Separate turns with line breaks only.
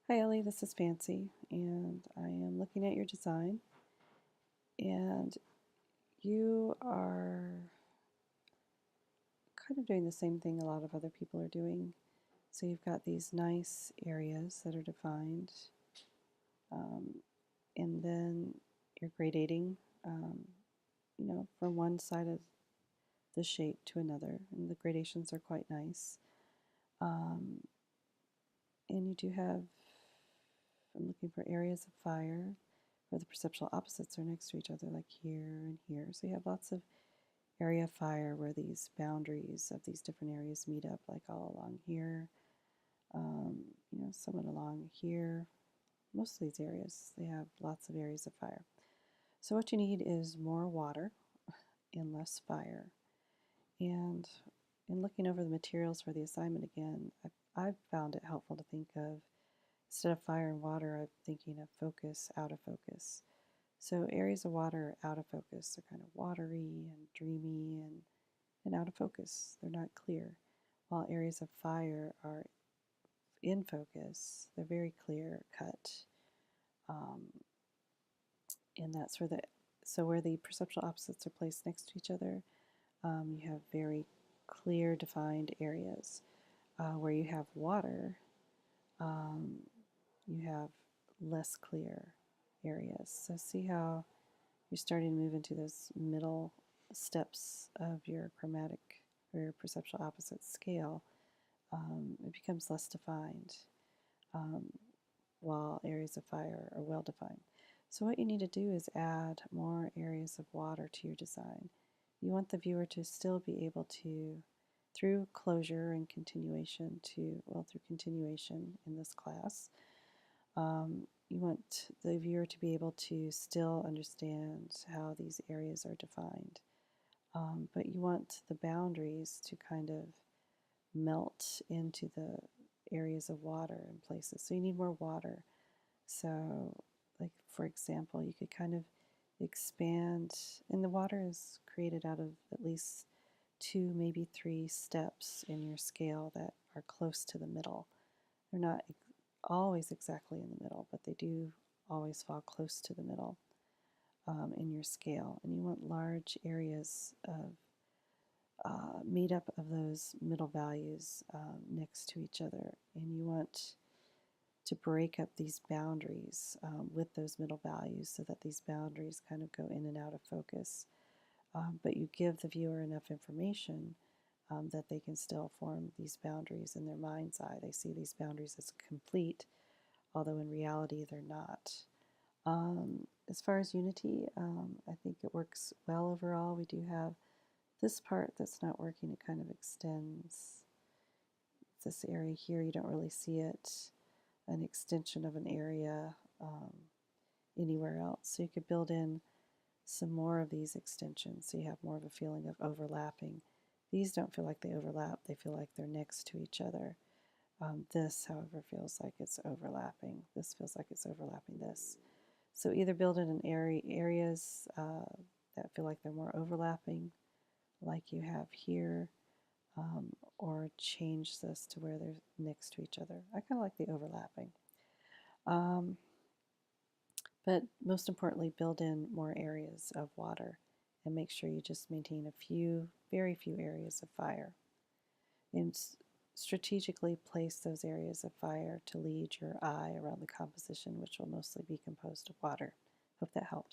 Hi Ellie, this is Fancy, and I am looking at your design, and you are kind of doing the same thing a lot of other people are doing. So you've got these nice areas that are defined, um, and then you're gradating, um, from one side of the shape to another, and the gradations are quite nice. Um, and you do have, I'm looking for areas of fire where the perceptual opposites are next to each other, like here and here. So you have lots of area of fire where these boundaries of these different areas meet up, like all along here, um, somewhat along here. Most of these areas, they have lots of areas of fire. So what you need is more water and less fire. And in looking over the materials for the assignment again, I've found it helpful to think of, instead of fire and water, I'm thinking of focus, out of focus. So areas of water are out of focus. They're kind of watery and dreamy and out of focus. They're not clear. While areas of fire are in focus, they're very clear cut. Um, and that's where where the perceptual opposites are placed next to each other, you have very clear defined areas. Where you have water, um, you have less clear areas. So see how you're starting to move into those middle steps of your chromatic or your perceptual opposite scale. It becomes less defined, um, while areas of fire are well defined. So what you need to do is add more areas of water to your design. You want the viewer to still be able to, through closure and continuation through continuation in this class, you want the viewer to be able to still understand how these areas are defined. But you want the boundaries to kind of melt into the areas of water in places. So you need more water. So, like for example, you could kind of expand, and the water is created out of at least two, maybe three steps in your scale that are close to the middle. They're not always exactly in the middle, but they do always fall close to the middle, in your scale. And you want large areas of meetup of those middle values next to each other. And you want to break up these boundaries with those middle values so that these boundaries kind of go in and out of focus. But you give the viewer enough information that they can still form these boundaries in their mind's eye. They see these boundaries as complete, although in reality they're not. As far as unity, I think it works well overall. We do have this part that's not working. It kind of extends this area here. You don't really see it, an extension of an area anywhere else. So you could build in some more of these extensions so you have more of a feeling of overlapping. These don't feel like they overlap, they feel like they're next to each other. This, however, feels like it's overlapping. This feels like it's overlapping this. So either build in areas that feel like they're more overlapping, like you have here, or change this to where they're next to each other. I kind of like the overlapping. Um, but most importantly, build in more areas of water and make sure you just maintain a few, very few areas of fire. And strategically place those areas of fire to lead your eye around the composition, which will mostly be composed of water. Hope that helps.